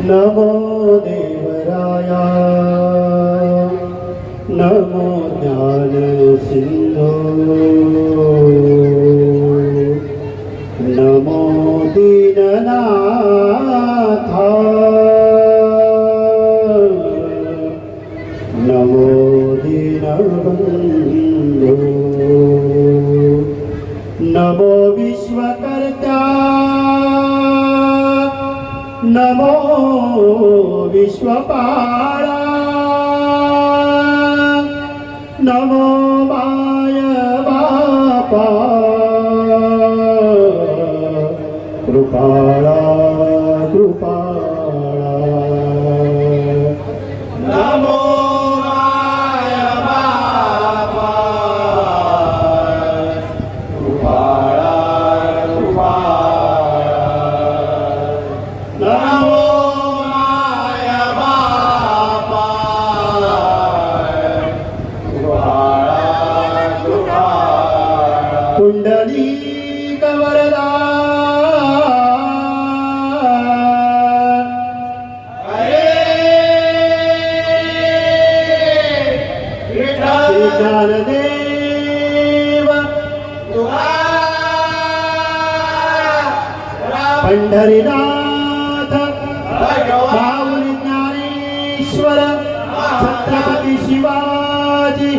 नमो देवराया नमो ज्ञान सिंधु नमो दीननाथा नमो दीनबंधु नमो विश्वकर्ता नमो विश्वपाला नमो माय बापा कृपाळा कृपाळा नमो माय बापा कृपाळा कृपाळा नमो माय बापा कृपाळा कृपाळा पुंडलीक वरदा ज्ञानदेव पंढरीनाथ माऊली ज्ञानेश्वर छत्रपती शिवाजी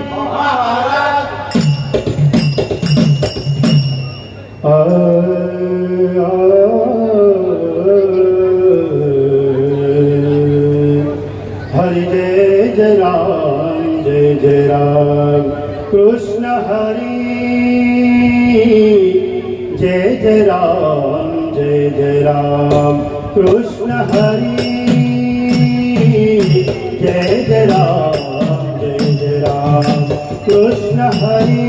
हरि जय जय राम जय जय राम कृष्ण हरि जय जय राम जय जय राम कृष्ण हरि जय जय राम जय जय राम कृष्ण हरि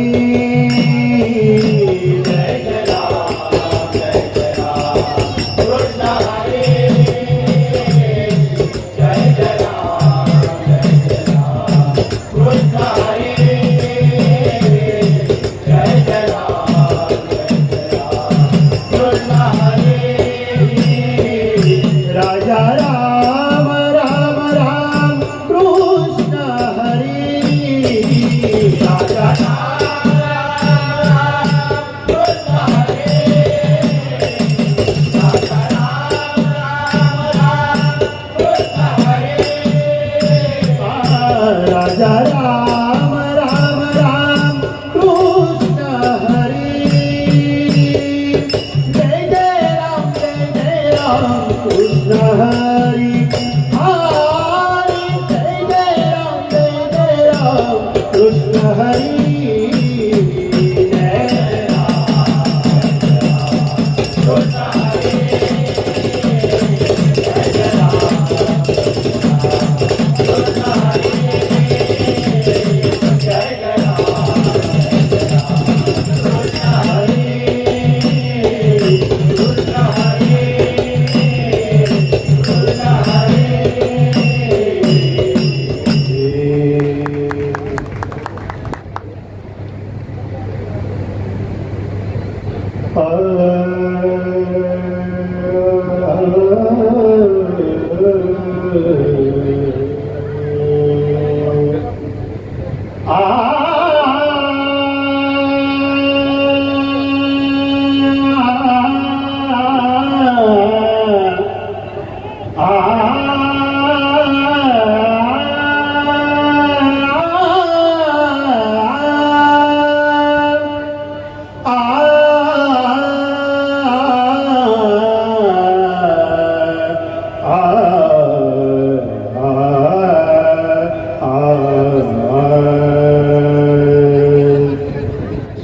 जय जय राम जय जय राम कृष्ण हरि जय जय राम जय जय राम कृष्ण हरि जय जय राम जय जय राम कृष्ण हरि राजा राम राम राम कृष्ण हरि राजा राम राम कृष्ण हरि राजा राम राम कृष्ण हरि राजा राम राम राम कृष्ण हरि जय जय राम कृष्ण हरि हरि जय जय राम कृष्ण हरि जय राम कृष्ण हरि जय जय राम कृष्ण हरि जय जय राम कृष्ण हरि कृष्ण हरि कृष्ण हरि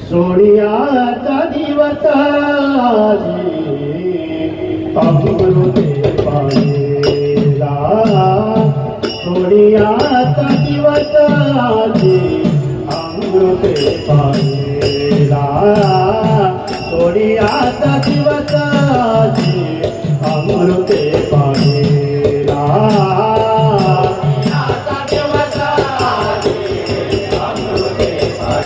सोनियाचा दिवस अमृते पाहिला सोनियाचा दिवस अमृते पाहिला सोनियाचा दिवस अमृते पाहिला सोनियाचा दिवस अमृते पाहिला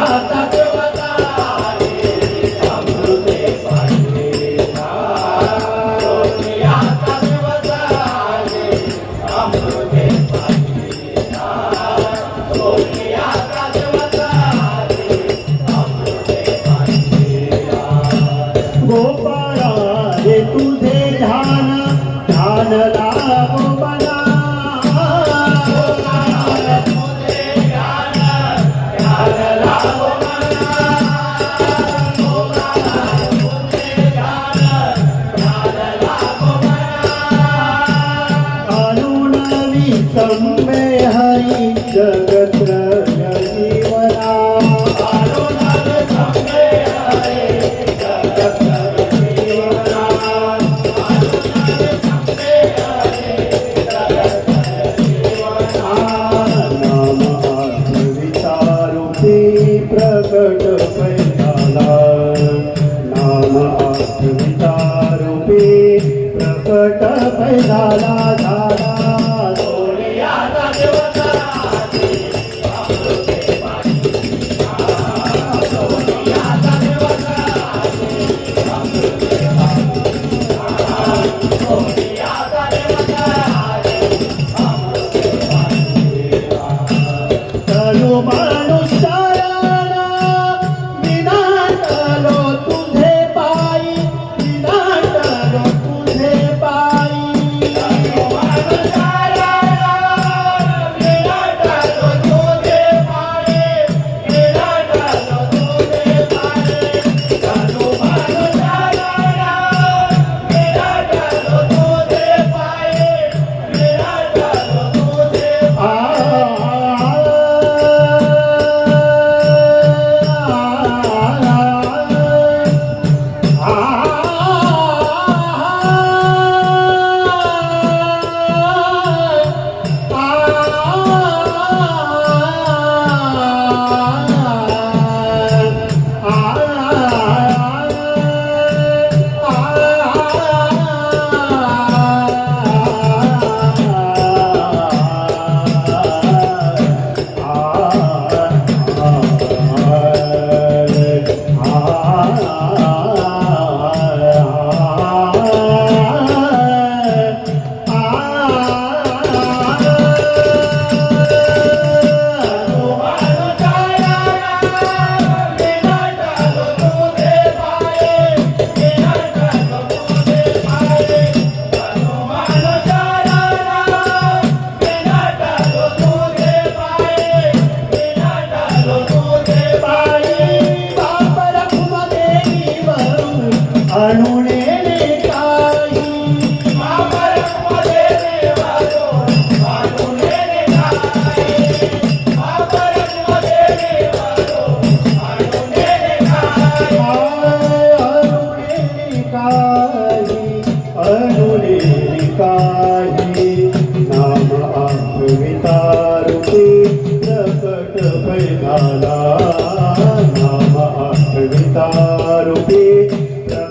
आता देवता आले, अमृते पाहिले सोनी आता देवता आले, अमृते पाहिले सोनी आता देवता आले, अमृते पाहिले गोपाळा रे तुझे ध्यान ध्यान लागो मला संबे हरि जगत जीवना संबे हरि जगत जीवना संबे हरि जगत जीवना नाम आत्मविचारूपी प्रकट पैदाला नाम आत्मविचारूपी प्रकट पैदाला झाला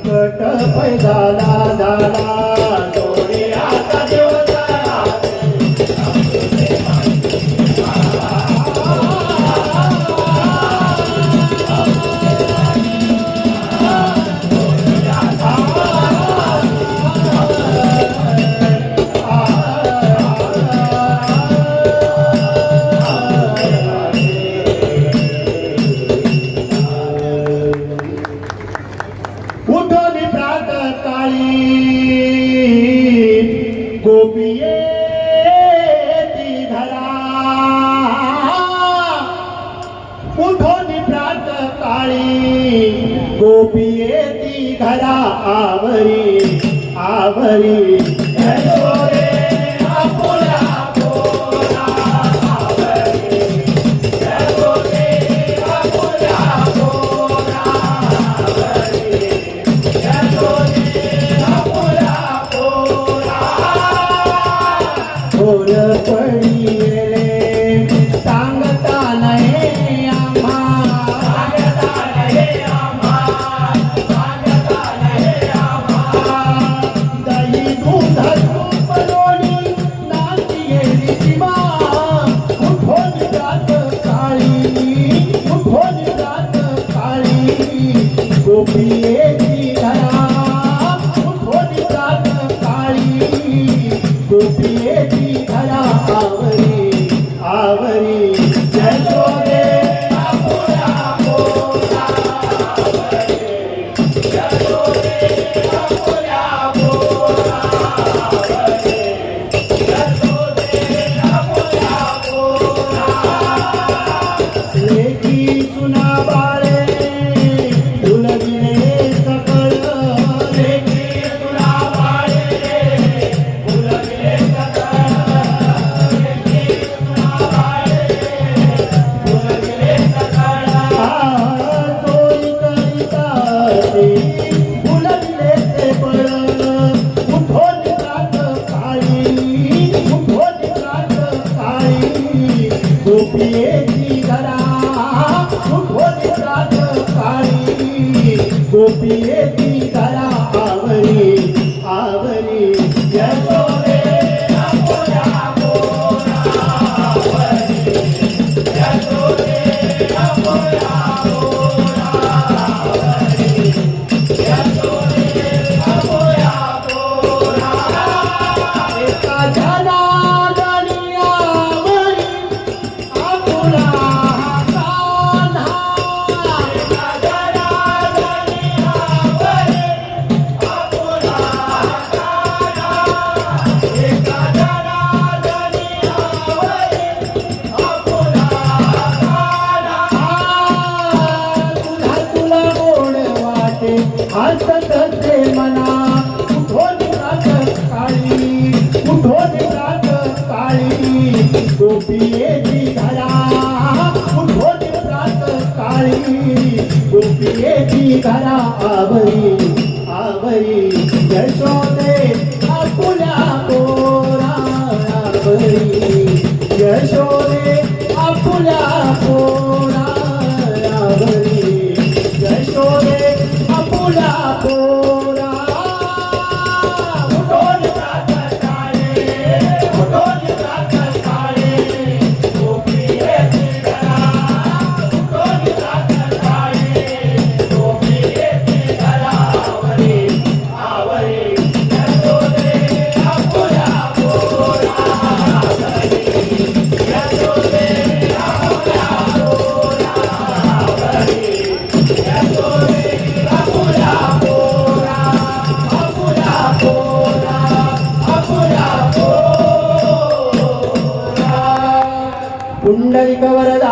प्रकट पैदाला झाला सोनी आता देवता गोपिये ती घरा उठोनी प्रात काळी गोपिये ती घरा आवरी आवरी यशोरे आपुला पोरा आवरी यशोरे आपुला पोरा आवरी यशोरे आपुला बोल पडिले सांगता नाही आम्हा सांगता नाही आम्हा दही दूध तूप गोपियेची धरा मुठोनी प्रातकाळी गोपियेची धरा आवरी आवरी यशोदे लेकी सुना बाळे फुलविले सकळ लेकी सुना बाळे फुलविले सकळ लेकी सुना बाळे फुलविले सकळ तोई करिता फुलविले ते बळ उठोन रात काळी उठोन रात काळी गोपियेची धरा उठोनी रात काळी गोपियेची धरा आवरी आवरी यशोदे अपोया पोरा आवरी यशोदे अपोया पोरा आवरी यशोदे अपोया पोरा एका जनार्दनी आवरी आपुला हसत से मना उठोनी रात काळी उठोनी रात काळी गोपियेची धरा उठोनी रात काळी गोपियेची धरा आवरी आवरी यशोदे आपुल्या पोरा आवरी यशोदे आपुल्या पोरा आवरी यशोदे आपुल्या पोरा उठोन रात काळे उठोन रात काळे गोपियेची धरा उठोन रात काळे गोपियेची धरा आवरी आवरी यशोदे आपुल्या पोरा आवरी यशोदे आपुल्या पोरा आवरी यशोदे पुंडलिक वरदा